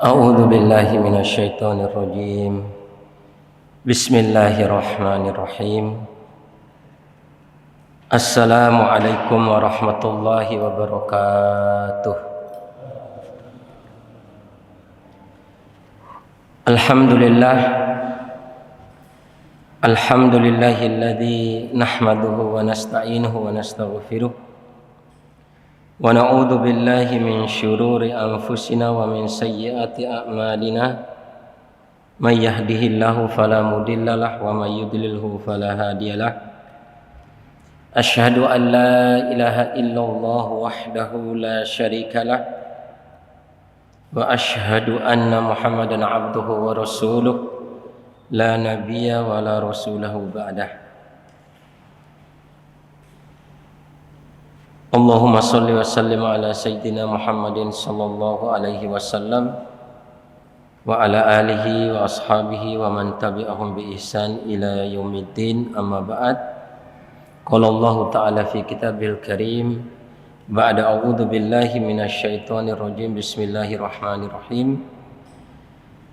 A'udzu billahi minasyaitonir rajim. Bismillahirrahmanirrahim. Assalamualaikum warahmatullahi wabarakatuh. Alhamdulillah. Alhamdulillahilladzi nahmaduhu wa nasta'inuhu wa nastaghfiruh. Wa na'udzu billahi min syururi anfusina wa min sayyiati a'malina. May yahdihillahu fala mudhillalah wa may yudlilhu fala hadiyalah. Asyhadu an la ilaha illallah wahdahu la syarikalah wa asyhadu anna Muhammadan abduhu wa rasuluh la nabiyya wa la rasulahu ba'dah. Allahumma salli wa sallim ala sayyidina Muhammadin sallallahu alaihi wasallam wa ala alihi wa ashabihi wa man tabi'ahum bi ihsan ila yaumiddin, amma ba'd. Qala Allah ta'ala fi kitabil karim ba'da a'udzu billahi minasyaitonir rajim. Bismillahirrahmanirrahim.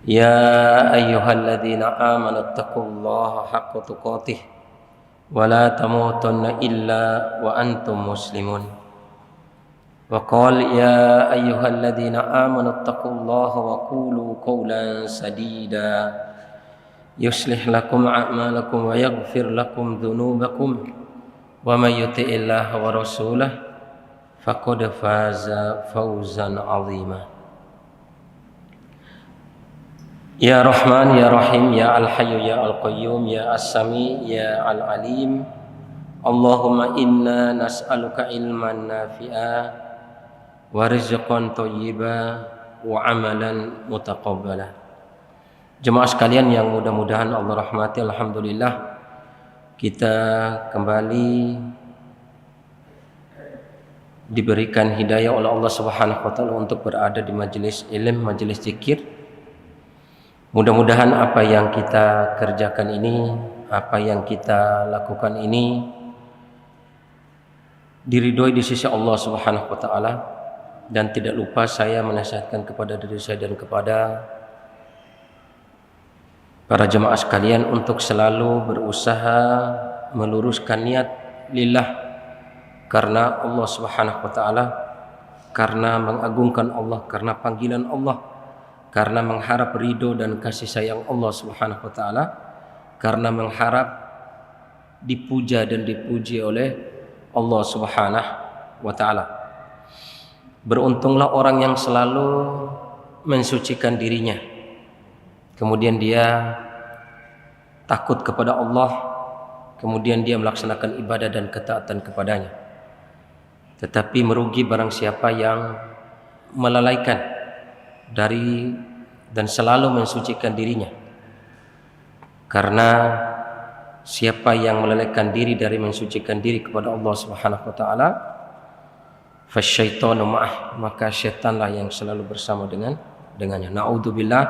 Ya ayyuhalladzina amanu taqullaha haqqa tuqatih wa la tamutunna illa wa antum muslimun. Wa qala ya ayyuhalladzina amanu taqullaha wa qulu qawlan sadida yuslih lakum a'malakum wa yaghfir lakum dhunubakum wa may yuti'illaha wa rasulahu faqad faza fawzan 'azima. Ya Rahman, Ya Rahim, Ya Al-Hayyu, Ya Al-Qayyum, Ya As-Sami, Ya Al-Alim. Allahumma inna nas'aluka ilman nafi'a wa rizqan thayyiba wa amalan mutaqabbala. Jemaah sekalian yang mudah-mudahan Allah rahmati, alhamdulillah kita kembali diberikan hidayah oleh Allah Subhanahu wa taala untuk berada di majelis ilmu, majelis zikir. Mudah-mudahan apa yang kita kerjakan ini, apa yang kita lakukan ini diridhoi di sisi Allah Subhanahu wa taala. Dan tidak lupa saya menasihatkan kepada diri saya dan kepada para jemaah sekalian untuk selalu berusaha meluruskan niat lillah, karena Allah Subhanahu wa taala, karena mengagungkan Allah, karena panggilan Allah, karena mengharap ridho dan kasih sayang Allah Subhanahu wa taala, karena mengharap dipuja dan dipuji oleh Allah Subhanahu wa taala. Beruntunglah orang yang selalu mensucikan dirinya, kemudian dia takut kepada Allah, kemudian dia melaksanakan ibadah dan ketaatan kepadanya. Tetapi merugi barang siapa yang melalaikan dari dan selalu mensucikan dirinya. Karena siapa yang melalaikan diri dari mensucikan diri kepada Allah Subhanahu wa taala, fasyaitanu ma'ah, maka syaitanlah yang selalu bersama dengannya. Na'udzubillah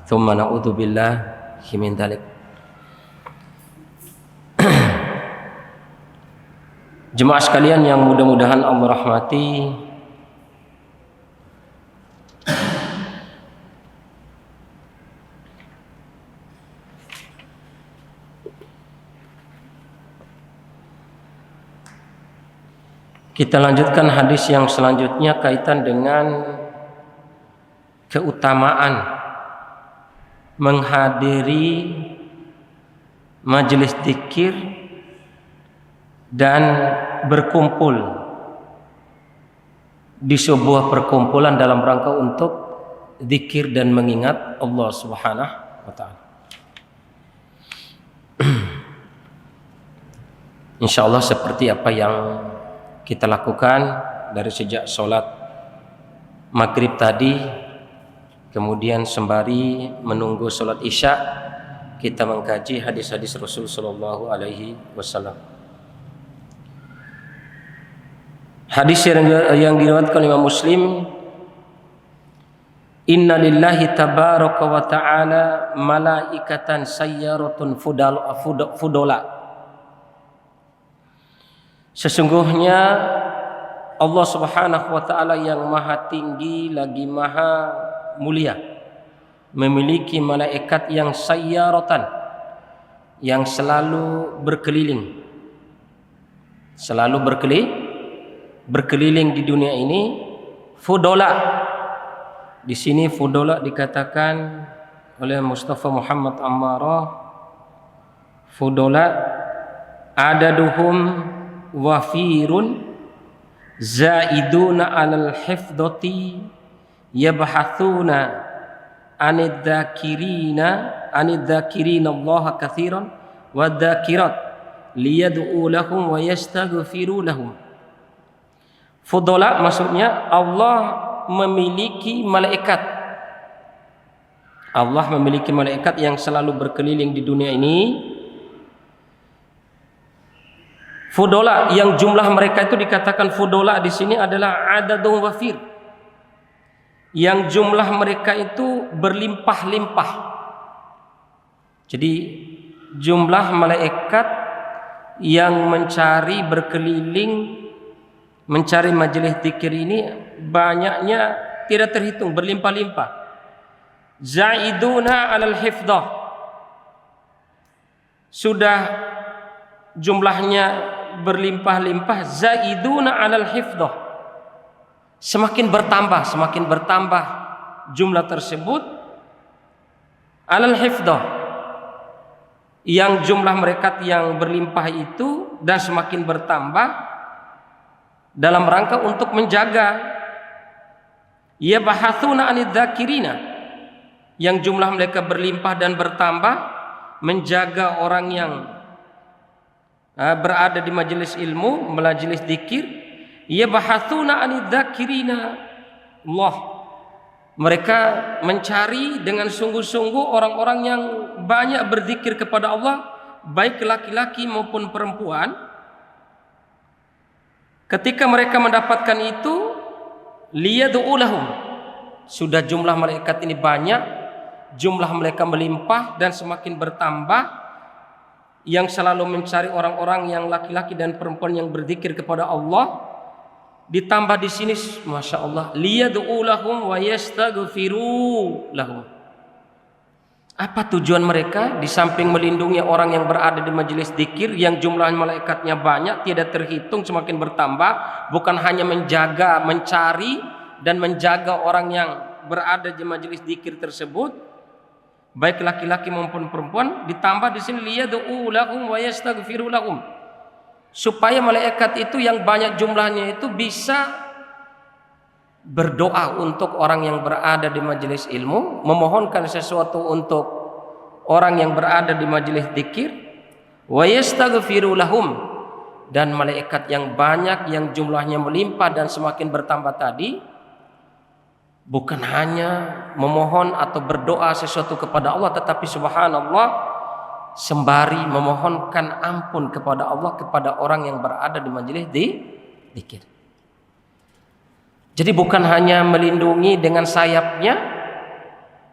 tsumma na'udzubillah min dzalik. Jemaah sekalian yang mudah-mudahan Allah rahmati, kita lanjutkan hadis yang selanjutnya kaitan dengan keutamaan menghadiri majelis zikir dan berkumpul di sebuah perkumpulan dalam rangka untuk zikir dan mengingat Allah Subhanahu wa taala. Insyaallah seperti apa yang kita lakukan dari sejak sholat maghrib tadi, kemudian sembari menunggu sholat isya kita mengkaji hadis-hadis Rasul sallallahu alaihi wasallam. Hadis yang diriwayatkan Imam Muslim, inna lillahi tabaraka wa ta'ala malaikatan sayyaratun fudola. Sesungguhnya Allah Subhanahu wa taala yang maha tinggi lagi maha mulia, memiliki malaikat yang sayyaratan, yang selalu berkeliling, berkeliling di dunia ini. Fudola, di sini fudola dikatakan oleh Mustafa Muhammad Ammarah, fudola adaduhum wafirun zaiduna alal hifdati yabhathuna anidzakirina Allah katsiran wadzakirat liyad'u lahum wa yastaghfiru lahum. Fudola maksudnya Allah memiliki malaikat. Allah memiliki malaikat yang selalu berkeliling di dunia ini. Fudola yang jumlah mereka itu dikatakan fudola di sini adalah adadun wafir, yang jumlah mereka itu berlimpah-limpah. Jadi jumlah malaikat yang mencari berkeliling mencari majelis zikir ini banyaknya tidak terhitung, berlimpah-limpah. Zaiduna alal hifdzah, sudah jumlahnya berlimpah-limpah. Zaiduna alal hifdzah, semakin bertambah jumlah tersebut. Alal hifdzah, yang jumlah mereka yang berlimpah itu dan semakin bertambah dalam rangka untuk menjaga. Ya bahatsuna anidzakirina, yang jumlah mereka berlimpah dan bertambah, menjaga orang yang berada di majelis ilmu, majelis zikir. Ya bahatsuna anidzakirina Allah, mereka mencari dengan sungguh-sungguh orang-orang yang banyak berzikir kepada Allah, baik laki-laki maupun perempuan. Ketika mereka mendapatkan itu, liyad'u lahum, sudah jumlah malaikat ini banyak, jumlah mereka melimpah dan semakin bertambah, yang selalu mencari orang-orang yang laki-laki dan perempuan yang berzikir kepada Allah. Ditambah di sini, masya Allah, liyad'u lahum wa yastaghfiru lahum. Apa tujuan mereka? Di samping melindungi orang yang berada di majelis zikir yang jumlah malaikatnya banyak, tidak terhitung, semakin bertambah, bukan hanya menjaga, mencari dan menjaga orang yang berada di majelis zikir tersebut, baik laki-laki maupun perempuan. Ditambah di sini liyad'u lahum wa yastaghfiru lahum, supaya malaikat itu yang banyak jumlahnya itu bisa berdoa untuk orang yang berada di majelis ilmu, memohonkan sesuatu untuk orang yang berada di majelis zikir. Wa yastaghfiru lahum, dan malaikat yang banyak yang jumlahnya melimpah dan semakin bertambah tadi bukan hanya memohon atau berdoa sesuatu kepada Allah, tetapi subhanallah, sembari memohonkan ampun kepada Allah kepada orang yang berada di majelis zikir. Jadi bukan hanya melindungi dengan sayapnya,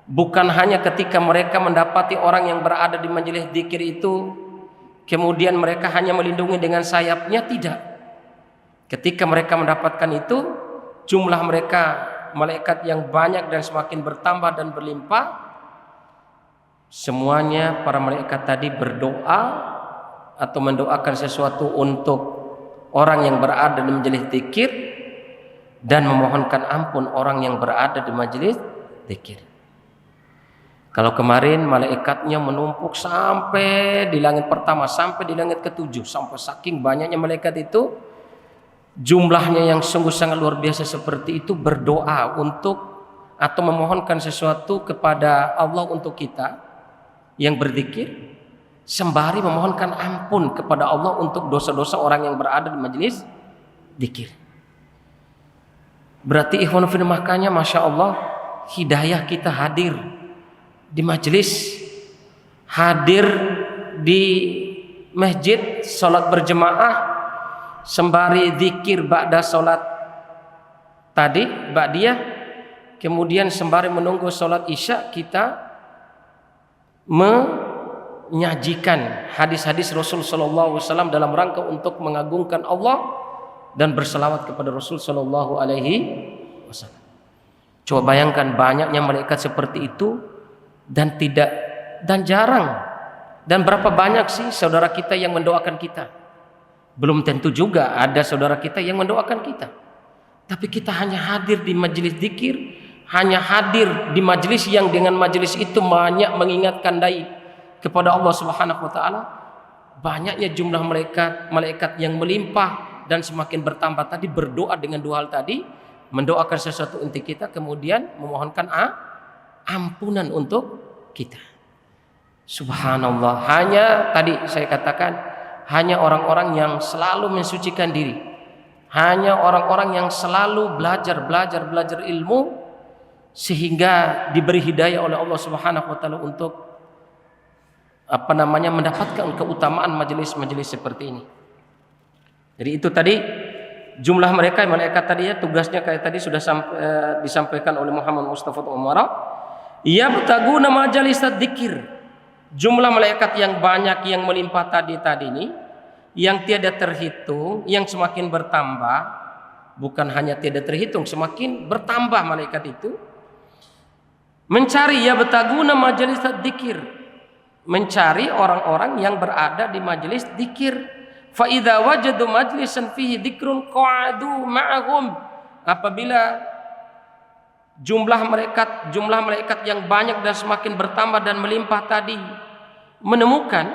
bukan hanya ketika mereka mendapati orang yang berada di majelis zikir itu kemudian mereka hanya melindungi dengan sayapnya, tidak. Ketika mereka mendapatkan itu, jumlah mereka malaikat yang banyak dan semakin bertambah dan berlimpah, semuanya para malaikat tadi berdoa atau mendoakan sesuatu untuk orang yang berada di majelis zikir dan memohonkan ampun orang yang berada di majelis zikir. Kalau kemarin malaikatnya menumpuk sampai di langit pertama, sampai di langit ketujuh, sampai saking banyaknya malaikat itu, jumlahnya yang sungguh sangat luar biasa seperti itu, berdoa untuk atau memohonkan sesuatu kepada Allah untuk kita yang berzikir, sembari memohonkan ampun kepada Allah untuk dosa-dosa orang yang berada di majelis zikir. Berarti ikhwan fillah, makanya masya Allah, hidayah kita hadir di majelis, hadir di masjid, sholat berjemaah, sembari zikir ba'da sholat tadi, ba'diyah, kemudian sembari menunggu sholat isya, kita menyajikan hadis-hadis Rasul sallallahu alaihi wasallam dalam rangka untuk mengagungkan Allah dan berselawat kepada Rasul sallallahu alaihi wasallam. Coba bayangkan banyaknya malaikat seperti itu dan jarang. Dan berapa banyak sih saudara kita yang mendoakan kita? Belum tentu juga ada saudara kita yang mendoakan kita. Tapi kita hanya hadir di majelis zikir, hanya hadir di majelis yang dengan majelis itu banyak mengingatkan dai kepada Allah Subhanahu wa taala. Banyaknya jumlah malaikat yang melimpah dan semakin bertambah tadi berdoa dengan dua hal tadi, mendoakan sesuatu untuk kita, kemudian memohonkan ampunan untuk kita. Subhanallah, hanya tadi saya katakan, hanya orang-orang yang selalu mensucikan diri, hanya orang-orang yang selalu belajar ilmu sehingga diberi hidayah oleh Allah Subhanahu wa taala untuk mendapatkan keutamaan majelis-majelis seperti ini. Jadi itu tadi jumlah mereka malaikat tadi ya, tugasnya kayak tadi sudah disampaikan oleh Muhammad Mustafa Umar. Yabtaguna majalis dzikir. Jumlah malaikat yang banyak yang melimpah tadi ini yang tiada terhitung, yang semakin bertambah, bukan hanya tiada terhitung, semakin bertambah malaikat itu. Mencari yabtaguna majalis dzikir. Mencari orang-orang yang berada di majelis dzikir. Fa idza wajadu majlisan fihi dzikrun qa'adu ma'ahum. Apabila jumlah malaikat yang banyak dan semakin bertambah dan melimpah tadi menemukan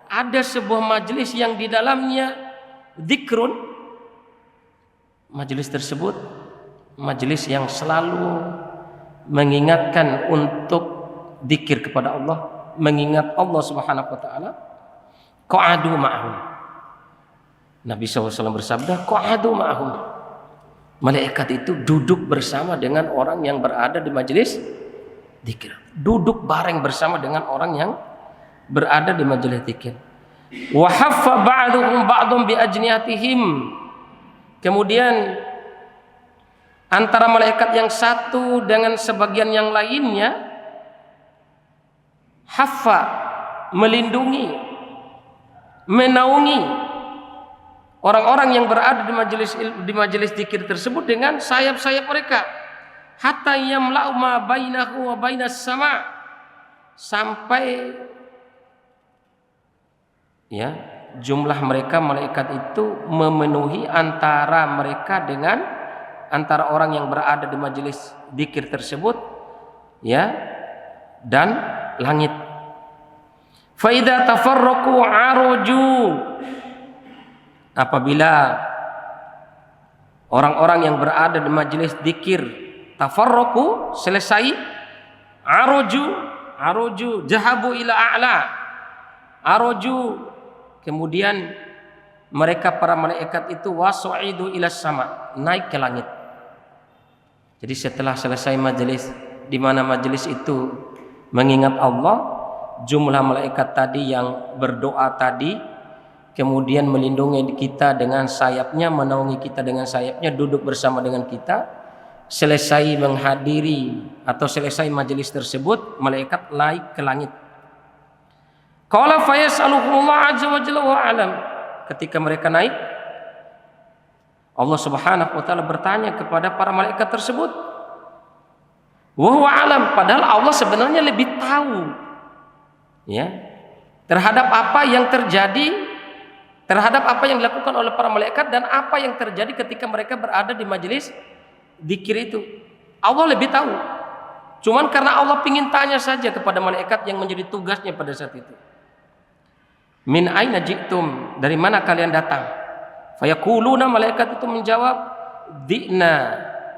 ada sebuah majelis yang di dalamnya dzikrun, majelis tersebut majelis yang selalu mengingatkan untuk dzikir kepada Allah, mengingat Allah Subhanahu wa taala, qa'adu ma'ahum. Nabi SAW bersabda, qa'adu ma'ahum. Malaikat itu duduk bersama dengan orang yang berada di majelis dzikir. Duduk bareng bersama dengan orang yang berada di majelis dzikir. Wa haffa ba'dhum ba'dhum bi ajniyatihim. Kemudian antara malaikat yang satu dengan sebagian yang lainnya, haffa, melindungi, menaungi orang-orang yang berada di majelis zikir tersebut dengan sayap-sayap mereka, hatta yamla'u ma bainahu wa bainas sama', sampai ya jumlah mereka malaikat itu memenuhi antara mereka dengan antara orang yang berada di majelis zikir tersebut ya dan langit. Fa idza tafarraqu aruju. Apabila orang-orang yang berada di majelis dzikir tafarraqu, selesai, aruju jahabu ila a'la, aruju, kemudian mereka para malaikat itu wasu'idu ila sama, naik ke langit. Jadi setelah selesai majelis, di mana majelis itu mengingat Allah, jumlah malaikat tadi yang berdoa tadi kemudian melindungi kita dengan sayapnya, menaungi kita dengan sayapnya, duduk bersama dengan kita. Selesai menghadiri atau selesai majelis tersebut, malaikat naik ke langit. Qala fa yas'aluhumullah azza wa jalla wa alam. Ketika mereka naik, Allah Subhanahu wa taala bertanya kepada para malaikat tersebut. Wa huwa alam, padahal Allah sebenarnya lebih tahu ya terhadap apa yang terjadi, terhadap apa yang dilakukan oleh para malaikat dan apa yang terjadi ketika mereka berada di majelis dzikir itu. Allah lebih tahu. Cuman karena Allah ingin tanya saja kepada malaikat yang menjadi tugasnya pada saat itu. Min aina ji'tum, dari mana kalian datang? Fayaquluna, malaikat itu menjawab, di'na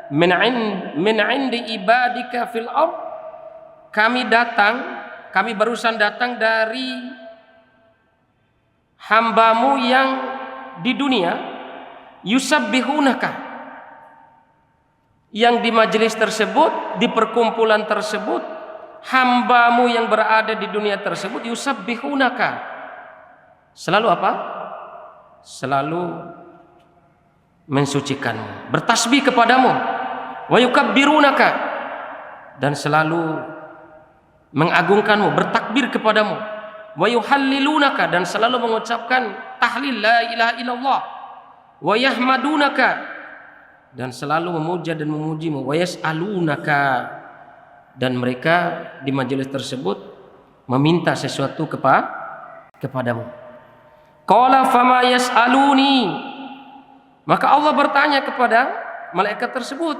min 'indi ibadika fil ard. Kami barusan datang dari hambamu yang di dunia, yusabbihunaka, yang di majelis tersebut, di perkumpulan tersebut, hambamu yang berada di dunia tersebut, yusabbihunaka, selalu apa? Selalu mensucikanmu, bertasbih kepadamu, wa yukabbirunaka, dan selalu mengagungkanmu, bertakbir kepadamu, wa yuhallilunaka, dan selalu mengucapkan tahlil la ilaha illallah, wa yahmadunaka, dan selalu memuja dan memujimu. Wa yas'alunaka, dan mereka di majelis tersebut meminta sesuatu kepadamu. Qala fama yas'aluni, maka Allah bertanya kepada malaikat tersebut,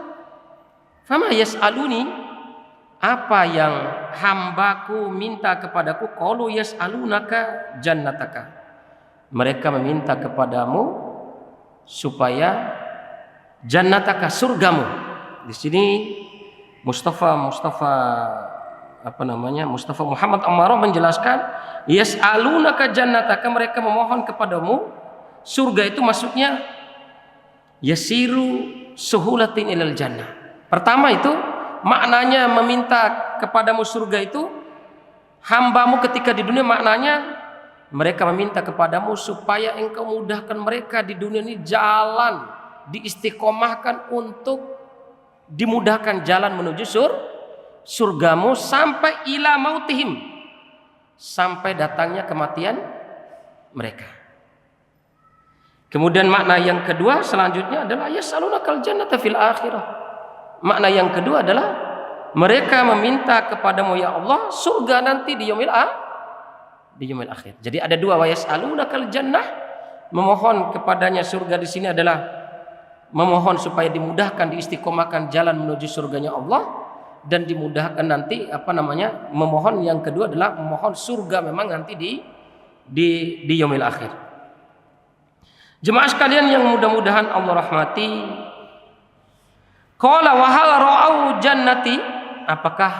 fama yas'aluni, apa yang hambaku minta kepadaku? Qalu yas'alunaka jannataka, mereka meminta kepadamu supaya jannataka, surgamu. Di sini Mustafa Muhammad Ammaroh menjelaskan yas'alunaka jannataka, mereka memohon kepadamu surga. Itu maksudnya yasiru suhulatin ilal jannah. Pertama itu maknanya meminta kepadamu surga itu hambamu ketika di dunia, maknanya mereka meminta kepadamu supaya engkau mudahkan mereka di dunia ini jalan, diistiqomahkan untuk dimudahkan jalan menuju surgamu sampai ila mautihim, sampai datangnya kematian mereka. Kemudian makna yang kedua selanjutnya adalah yas'alunakal jannata fil akhirah. Makna yang kedua adalah mereka meminta kepadamu ya Allah surga nanti di yaumil akhir. Jadi ada dua, wa yas'alunakal jannah, memohon kepadanya surga di sini adalah memohon supaya dimudahkan, diistiqomahkan jalan menuju surganya Allah, dan dimudahkan nanti memohon yang kedua adalah memohon surga memang nanti di yaumil akhir. Jemaah sekalian yang mudah-mudahan Allah rahmati, qala wa hal ra'au jannati, apakah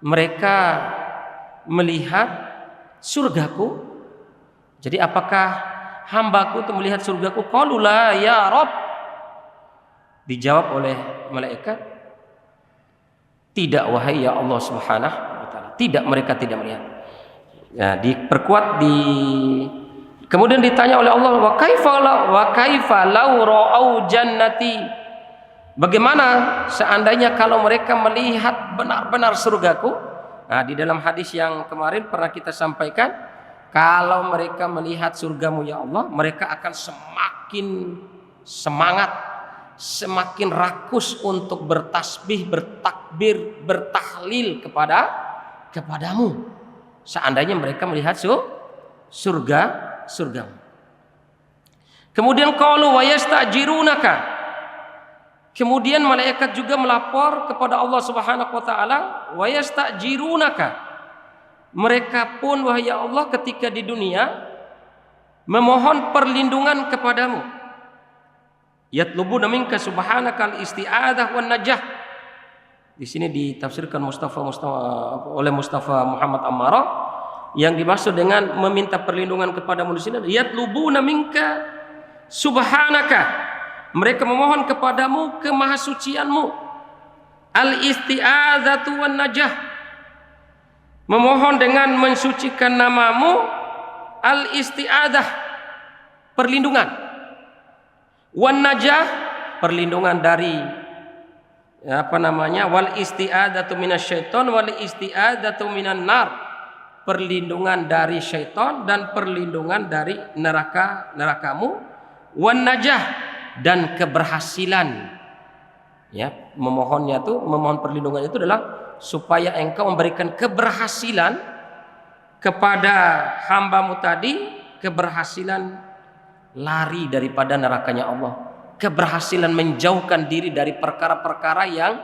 mereka melihat surgaku? Jadi apakah hambaku itu melihat surgaku? Qalu la ya Rabb, dijawab oleh malaikat, tidak wahai ya Allah Subhanahu wa taala, tidak, mereka tidak melihat. Ya, diperkuat kemudian ditanya oleh Allah, wa kaifa law ra'au jannati, bagaimana seandainya kalau mereka melihat benar-benar surgaku? Nah, di dalam hadis yang kemarin pernah kita sampaikan, kalau mereka melihat surgamu ya Allah, mereka akan semakin semangat, semakin rakus untuk bertasbih, bertakbir, bertahlil kepadamu. Seandainya mereka melihat surgamu. Kemudian qalu wa yastajirunaka, kemudian malaikat juga melapor kepada Allah Subhanahu wa taala, wa yastajirunaka, mereka pun wahai ya Allah ketika di dunia memohon perlindungan kepadamu. Yatlubuna minka subhanakal isti'adah wan najah. Di sini ditafsirkan oleh Mustafa Muhammad Ammaroh, yang dimaksud dengan meminta perlindungan kepadamu di sini, yatlubuna minka subhanaka, mereka memohon kepadamu kemahasucianmu, al isti'adzatu wan najah, memohon dengan mensucikan namamu, al isti'adah, perlindungan, wan najah, perlindungan dari wal isti'adzatu minasyaiton wal isti'adzatu minan nar, perlindungan dari syaitan dan perlindungan dari nerakamu, wan najah, dan keberhasilan. Ya, memohon perlindungan itu adalah supaya engkau memberikan keberhasilan kepada hambamu tadi, keberhasilan lari daripada nerakanya Allah, keberhasilan menjauhkan diri dari perkara-perkara yang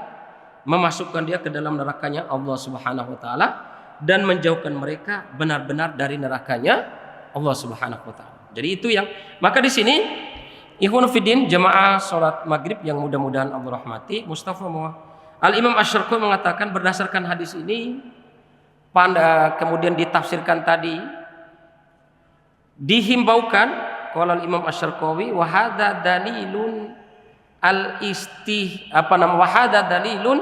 memasukkan dia ke dalam nerakanya Allah Subhanahu wa taala, dan menjauhkan mereka benar-benar dari nerakanya Allah Subhanahu wa taala. Jadi itu yang, maka di sini ikhwan fillah jemaah salat maghrib yang mudah-mudahan Allah rahmati, Al-Imam Asy-Syarqi mengatakan berdasarkan hadis ini kemudian ditafsirkan tadi, dihimbaukan, qala al-Imam Asy-Syarqi wa hadza dalilun wa hadza dalilun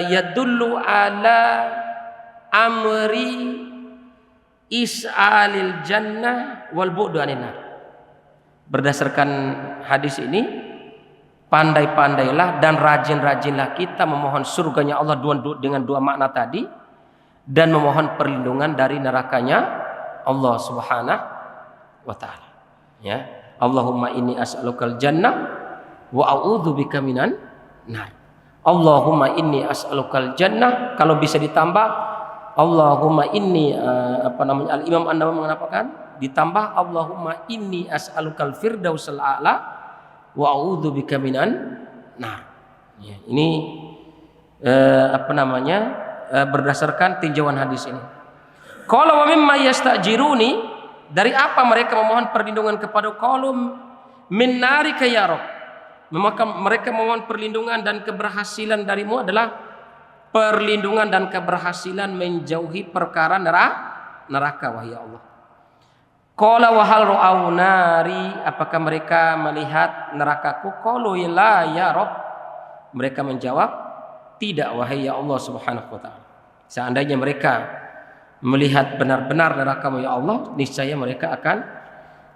yadullu ala amri is'alil jannah wal bu'du anin nar. Berdasarkan hadis ini, pandai-pandailah dan rajin-rajinlah kita memohon surganya Allah dengan dua makna tadi, dan memohon perlindungan dari nerakanya Allah Subhanahu wa taala. Ya, Allahumma inni as'alukal jannah wa a'udzubika minan nar. Allahumma inni as'alukal jannah, kalau bisa ditambah Allahumma inni Al-Imam An-Nawawi mengatakan ditambah Allahumma inni as'alukal firdausal a'la wa a'udzubika minan nar. Ya, ini berdasarkan tinjauan hadis ini. Qala wa mimma yastajiruni, dari apa mereka memohon perlindungan kepada qalu min narika ya Rabb. Maka mereka memohon perlindungan dan keberhasilan darimu adalah perlindungan dan keberhasilan menjauhi perkara neraka wahai Allah. Qala wa hal ra'au nari, apakah mereka melihat nerakaku? Qalu la ya Rabb. Mereka menjawab, tidak wahai ya Allah Subhanahu wa taala. Seandainya mereka melihat benar-benar neraka-Mu ya Allah, niscaya mereka akan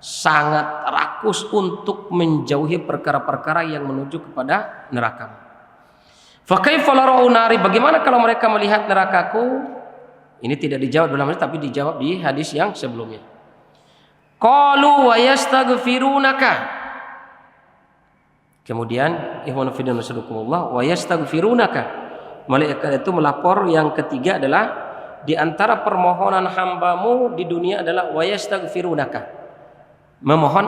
sangat rakus untuk menjauhi perkara-perkara yang menuju kepada neraka. Fa kaifa la ra'u nari, bagaimana kalau mereka melihat nerakaku? Ini tidak dijawab dalam hadis tapi dijawab di hadis yang sebelumnya. Qalu wa yastaghfirunaka. Kemudian ikhwanu fillah nasallallahu wa yastaghfirunaka. Malaikat itu melapor yang ketiga adalah di antara permohonan hambamu di dunia adalah wa yastaghfirunaka, memohon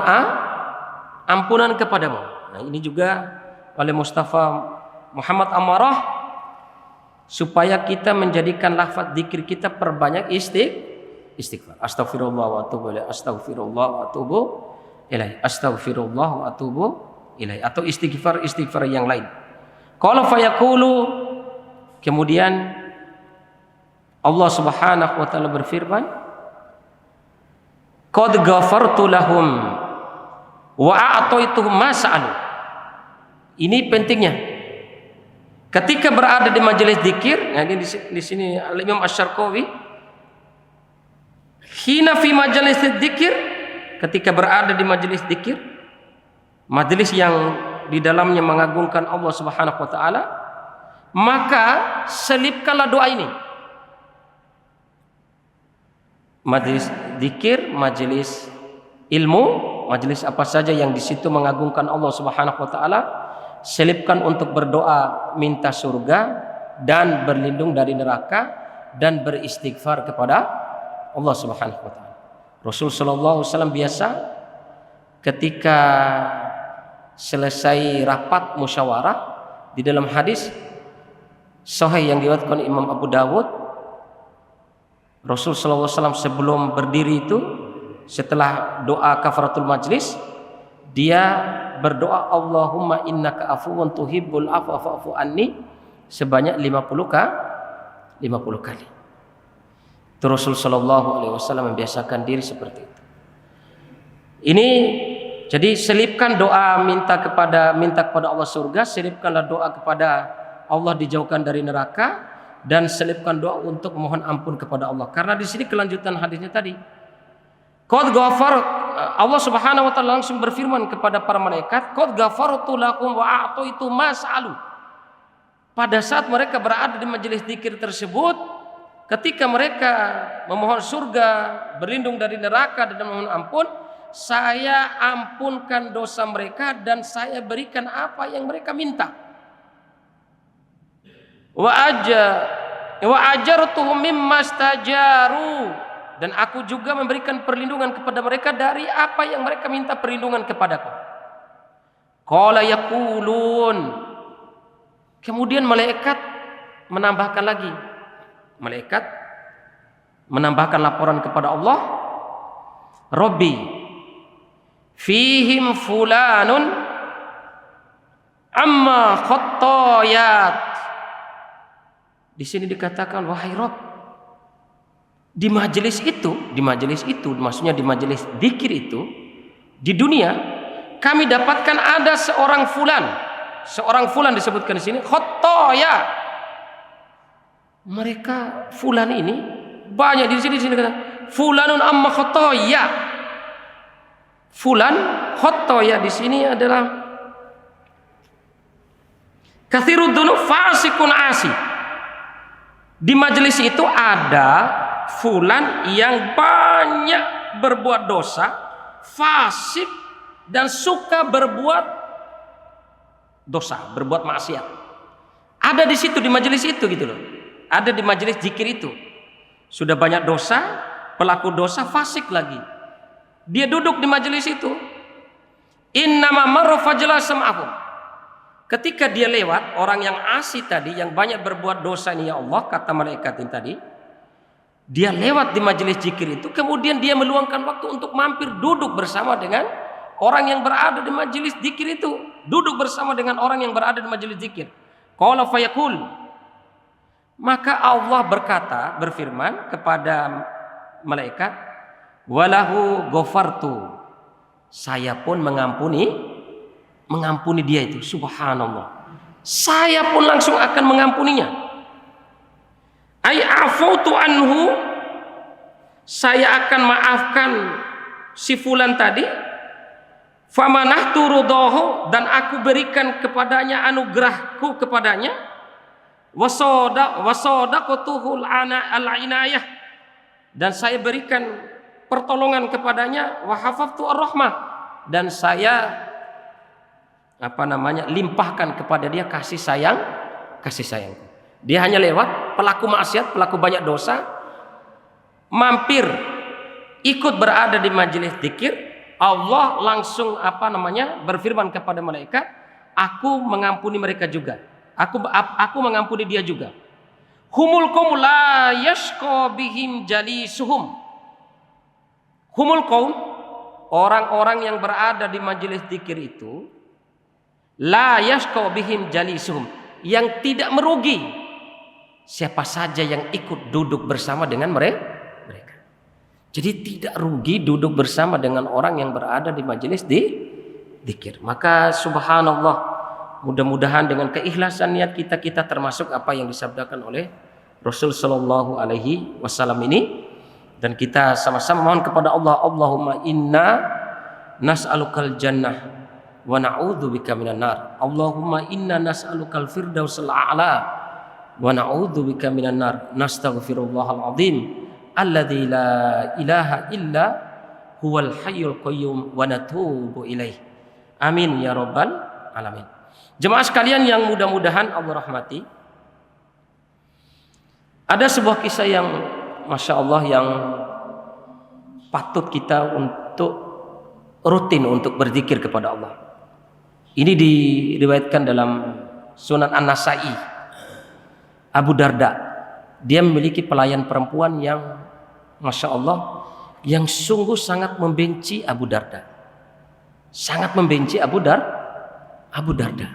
ampunan kepadamu. Nah, ini juga oleh Mustafa Muhammad Amarah supaya kita menjadikan lafaz zikir kita perbanyak istighfar. Astaghfirullah wa atubu ilaih, astaghfirullah wa atubu ilaih, astaghfirullah wa atubu ilaih, atau istighfar yang lain. Qala fayaqulu, kemudian Allah Subhanahu wa taala berfirman, qad ghafartu lahum wa a'taituhum ma sa'alu. Ini pentingnya. Ketika berada di majelis zikir, nah ini di sini Al-Imam Asy-Syarqawi, hina fi majelis zikir, ketika berada di majelis zikir, majelis yang di dalamnya mengagungkan Allah Subhanahu wa taala, maka selipkanlah doa ini. Majelis zikir, majelis ilmu, majelis apa saja yang di situ mengagungkan Allah Subhanahu wa taala, selipkan untuk berdoa minta surga dan berlindung dari neraka dan beristighfar kepada Allah Subhanahu wa taala. Rasul sallallahu alaihi wasallam biasa ketika selesai rapat musyawarah, di dalam hadis sahih yang diriwayatkan Imam Abu Dawud, Rasul sallallahu alaihi wasallam sebelum berdiri itu, setelah doa kafaratul majlis, dia berdoa Allahumma innaka afuwun tuhibbul afwa fa'fu anni sebanyak 50 kali. Itu Rasul sallallahu alaihi wasallam membiasakan diri seperti itu. Ini jadi selipkan doa minta kepada Allah surga, selipkanlah doa kepada Allah dijauhkan dari neraka, dan selipkan doa untuk memohon ampun kepada Allah. Karena di sini kelanjutan hadisnya tadi. Qad ghafar, Allah Subhanahu wa taala langsung berfirman kepada para malaikat, qad ghafartu lakum wa a'taitu ma sa'alu. Pada saat mereka berada di majelis zikir tersebut, ketika mereka memohon surga, berlindung dari neraka dan memohon ampun, saya ampunkan dosa mereka dan saya berikan apa yang mereka minta. Wa ajartuhum mimma stajaru, dan aku juga memberikan perlindungan kepada mereka dari apa yang mereka minta perlindungan kepadaku. Qala yaqulun, kemudian malaikat menambahkan laporan kepada Allah, Rabbi fihim fulanun amma khattayat. Di sini dikatakan, wahai Rabb, di majelis itu, maksudnya di majelis zikir itu, di dunia kami dapatkan ada seorang fulan disebutkan di sini, khottaya. Mereka fulan ini banyak di sini kata fulanun amma khottaya. Fulan khottaya di sini adalah katsirud dzunub fasikun asi. Di majelis itu ada fulan yang banyak berbuat dosa, fasik, dan suka berbuat dosa, berbuat maksiat. Ada di situ, di majelis itu gitu loh. Ada di majelis zikir itu. Sudah banyak dosa, pelaku dosa fasik lagi. Dia duduk di majelis itu. Innama marra fajla sam'ahum. Ketika dia lewat, orang yang asik tadi, yang banyak berbuat dosa ini ya Allah, kata malaikat ini tadi, dia lewat di majelis zikir itu, kemudian dia meluangkan waktu untuk mampir duduk bersama dengan orang yang berada di majelis zikir itu, duduk bersama dengan orang yang berada di majelis zikir. Qala fayaqul, maka Allah berkata, berfirman kepada malaikat, walahu ghafartu, saya pun mengampuni dia itu. Subhanallah, saya pun langsung akan mengampuninya. Ai afautu anhu, saya akan maafkan si fulan tadi. Famanahtu rudahu, dan aku berikan kepadanya anugerahku kepadanya. Wasodaqtuhul al-inayah, dan saya berikan pertolongan kepadanya. Wahafaftu ar-rahmah, dan saya limpahkan kepada dia kasih sayangku. Dia hanya lewat, pelaku maksiat, pelaku banyak dosa, mampir ikut berada di majelis zikir, Allah langsung berfirman kepada malaikat, aku mengampuni mereka juga. Aku mengampuni dia juga. Humul qaum la yashqa bihim jalisuhum. Humul qaum, orang-orang yang berada di majelis zikir itu, la yashqa bihim jalisuhum, yang tidak merugi siapa saja yang ikut duduk bersama dengan mereka. Jadi tidak rugi duduk bersama dengan orang yang berada di majelis zikir. Maka subhanallah, mudah-mudahan dengan keikhlasan niat kita termasuk apa yang disabdakan oleh Rasul sallallahu alaihi wasallam ini, dan kita sama-sama mohon kepada Allah, Allahumma inna nas'alukal jannah wa na'udzubika minan nar. Allahumma inna nas'alukal firdausal a'la wa na'udzubika minan nar. Nastaghfirullahal azim alladzi la ilaha illa huwal hayyul qayyum wa natubu ilaih. Amin ya rabbal alamin. Jemaah sekalian yang mudah-mudahan Allah rahmati, ada sebuah kisah yang masya Allah yang patut kita untuk rutin untuk berzikir kepada Allah. Ini diriwayatkan dalam Sunan An-Nasa'i. Abu Darda, dia memiliki pelayan perempuan yang masya Allah, yang sungguh sangat membenci Abu Darda, sangat membenci Abu Darda.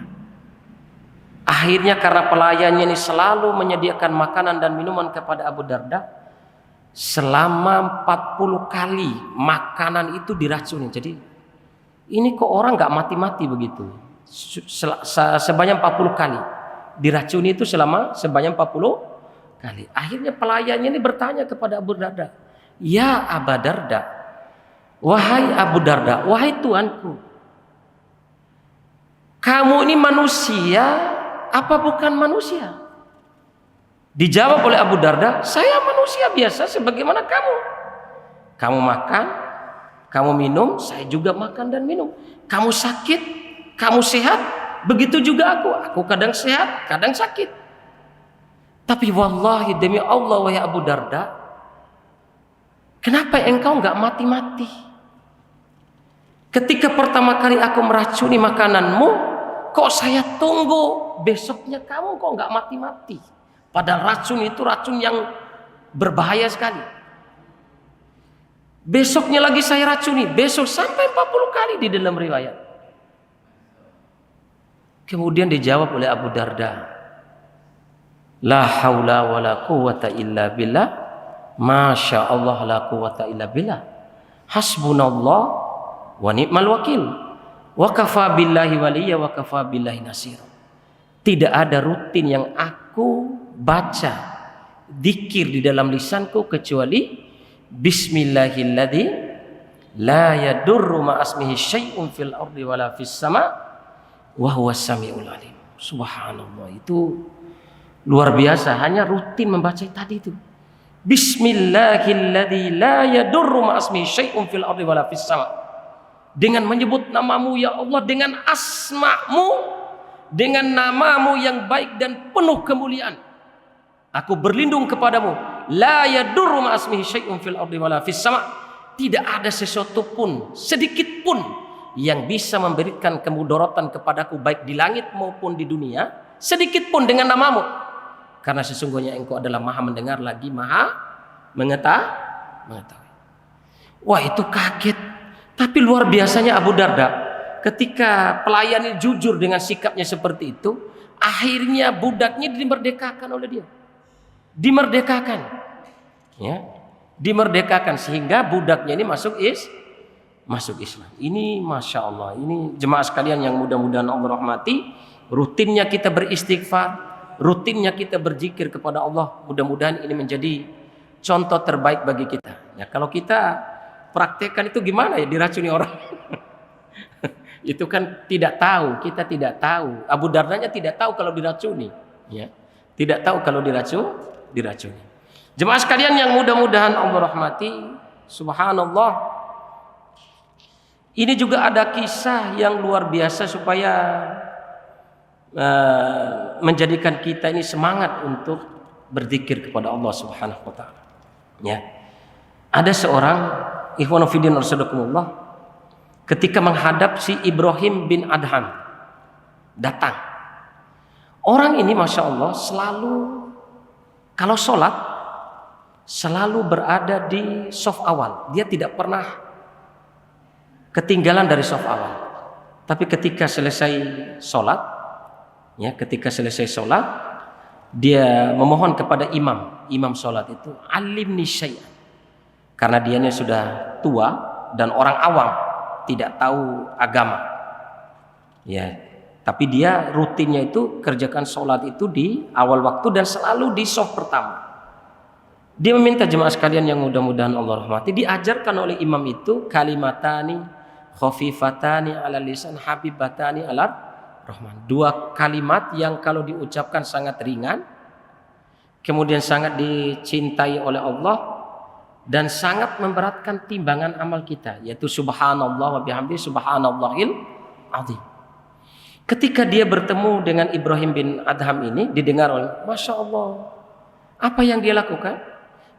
Akhirnya karena pelayannya ini selalu menyediakan makanan dan minuman kepada Abu Darda, selama 40 kali makanan itu diracuni. Jadi ini kok orang gak mati-mati begitu, sebanyak 40 kali diracuni itu, sebanyak 40 kali. Akhirnya pelayannya ini bertanya kepada Abu Darda, ya Abu Darda, wahai Abu Darda, wahai tuanku, kamu ini manusia apa bukan manusia? Dijawab oleh Abu Darda, saya manusia biasa sebagaimana kamu. Kamu makan, kamu minum, saya juga makan dan minum. Kamu sakit, kamu sehat, begitu juga aku. Aku kadang sehat, kadang sakit. Tapi wallahi demi Allah wahai Abu Darda, kenapa engkau enggak mati-mati? Ketika pertama kali aku meracuni makananmu, kok saya tunggu besoknya kamu kok enggak mati-mati? Padahal racun itu racun yang berbahaya sekali. Besoknya lagi saya racuni, besok sampai 40 kali di dalam riwayat. Kemudian dijawab oleh Abu Darda, la haula wala quwata illa billah, masya Allah la quwata illa billah, hasbunallah wa ni'mal wakil, wa kafa billahi waliya wa kafa billahi nasir. Tidak ada rutin yang aku baca zikir di dalam lisanku kecuali bismillahilladzi la yadurru ma'asmihi syai'un fil ardi wala fis sama wa huwas samiul alim. Subhanallah, itu luar biasa, hanya rutin membaca tadi itu. Bismillahilladzi la yadurru ma'asmihi syai'un fil ardi wala fis sama. Dengan menyebut namamu ya Allah, dengan asma'mu, dengan namamu yang baik dan penuh kemuliaan. Aku berlindung kepadamu. La yadurru ma'asmihi syai'un fil ardi wala fis sama'. Tidak ada sesuatu pun, sedikit pun yang bisa memberikan kemudaratan kepadaku baik di langit maupun di dunia, sedikit pun dengan namamu. Karena sesungguhnya engkau adalah maha mendengar lagi maha mengetahui. Wah, itu kaget. Tapi luar biasanya Abu Darda ketika pelayan ini jujur dengan sikapnya seperti itu, akhirnya budaknya dimerdekakan oleh dia. Dimerdekakan. Ya. Dimerdekakan sehingga budaknya ini masuk Islam. Ini Masya Allah. Ini jemaah sekalian yang mudah-mudahan Allah rahmati. Rutinnya kita beristighfar, rutinnya kita berzikir kepada Allah. Mudah-mudahan ini menjadi contoh terbaik bagi kita. Ya, kalau kita praktekkan itu gimana ya, diracuni orang? Itu kan tidak tahu, kita tidak tahu. Abu Dardanya tidak tahu kalau diracuni, ya. Tidak tahu kalau diracuni. Jemaah sekalian yang mudah-mudahan Allah rahmati, subhanallah. Ini juga ada kisah yang luar biasa supaya menjadikan kita ini semangat untuk berzikir kepada Allah Subhanahu wa taala. Ya. Ada seorang ikhwan fillah rahimakumullah ketika menghadap si Ibrahim bin Adham datang. Orang ini Masya Allah selalu kalau sholat selalu berada di shaf awal. Dia tidak pernah ketinggalan dari shaf awal. Tapi ketika selesai sholat, ya, ketika selesai sholat, dia memohon kepada imam sholat itu, alimni syai'an. Karena dianya sudah tua dan orang awam, tidak tahu agama. Ya, tapi dia rutinnya itu kerjakan sholat itu di awal waktu dan selalu di shaf pertama. Dia meminta jemaah sekalian yang mudah-mudahan Allah rahmati, diajarkan oleh imam itu kalimatani khafifatani ala lisan habibatani ala rahman. Dua kalimat yang kalau diucapkan sangat ringan, kemudian sangat dicintai oleh Allah dan sangat memberatkan timbangan amal kita, yaitu subhanallah wa bihamdi subhanallahil azim. Ketika dia bertemu dengan Ibrahim bin Adham ini, didengar oleh Masya Allah, apa yang dia lakukan?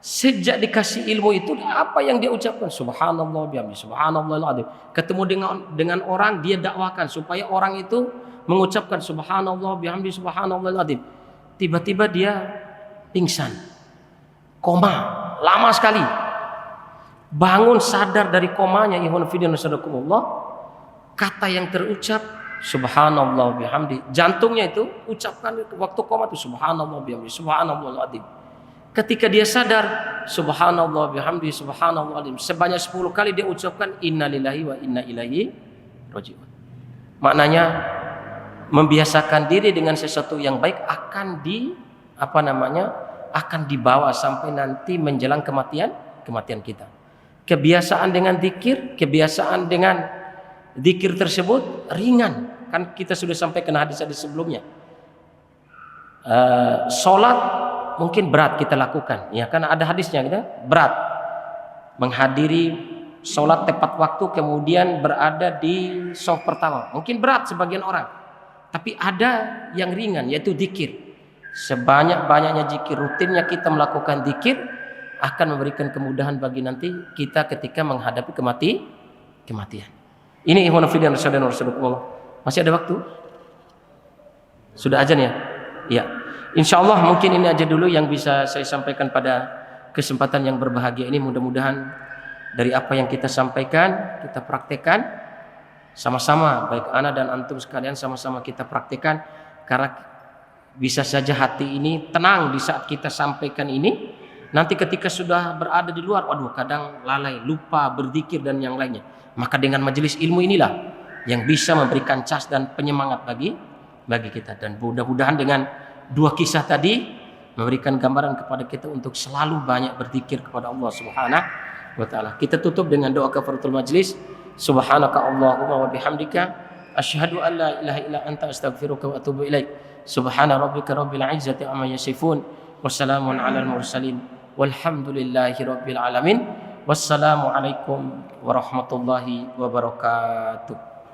Sejak dikasih ilmu itu, apa yang dia ucapkan? Subhanallah bihamdi subhanallahil azim. Ketemu dengan orang, dia dakwakan supaya orang itu mengucapkan subhanallah bihamdi subhanallahil azim. Tiba-tiba dia pingsan, koma, lama sekali. Bangun sadar dari komanya, ihwan fillah nasadakumullah, kata yang terucap subhanallah bihamdi, jantungnya itu ucapkan waktu koma itu subhanallah bihamdi subhanallahil azim. Ketika dia sadar subhanallah bihamdi subhanallah azim, sebanyak 10 kali dia ucapkan innalillahi wa inna ilaihi rajiun. Maknanya membiasakan diri dengan sesuatu yang baik akan akan dibawa sampai nanti menjelang kematian kita. Kebiasaan dengan zikir, kebiasaan dengan zikir tersebut ringan. Kan kita sudah sampaikan hadis-hadis sebelumnya. Sholat mungkin berat kita lakukan, ya kan ada hadisnya kita berat menghadiri sholat tepat waktu kemudian berada di shaf pertama, mungkin berat sebagian orang, tapi ada yang ringan yaitu zikir. Sebanyak-banyaknya zikir, rutinnya kita melakukan zikir akan memberikan kemudahan bagi nanti kita ketika menghadapi kematian. Ini ikhwan fillah rahimakumullah. Masih ada waktu? Sudah azan ya? Iya. Insyaallah mungkin ini aja dulu yang bisa saya sampaikan pada kesempatan yang berbahagia ini. Mudah-mudahan dari apa yang kita sampaikan, kita praktekkan sama-sama, baik ana dan antum sekalian sama-sama kita praktekkan, karena bisa saja hati ini tenang di saat kita sampaikan ini. Nanti ketika sudah berada di luar, waduh kadang lalai, lupa berzikir dan yang lainnya. Maka dengan majelis ilmu inilah yang bisa memberikan cas dan penyemangat bagi kita. Dan mudah-mudahan dengan dua kisah tadi memberikan gambaran kepada kita untuk selalu banyak berzikir kepada Allah Subhanahu wa taala. Kita tutup dengan doa kafaratul majlis. Subhanaka Allahumma wa bihamdika asyhadu an la ilaha illa anta astaghfiruka wa atubu ilaik. Subhana rabbika rabbil izzati amma yasifun. Wassalamun alal mursalin. Walhamdulillahi rabbil alamin. Wassalamu alaikum warahmatullahi wabarakatuh.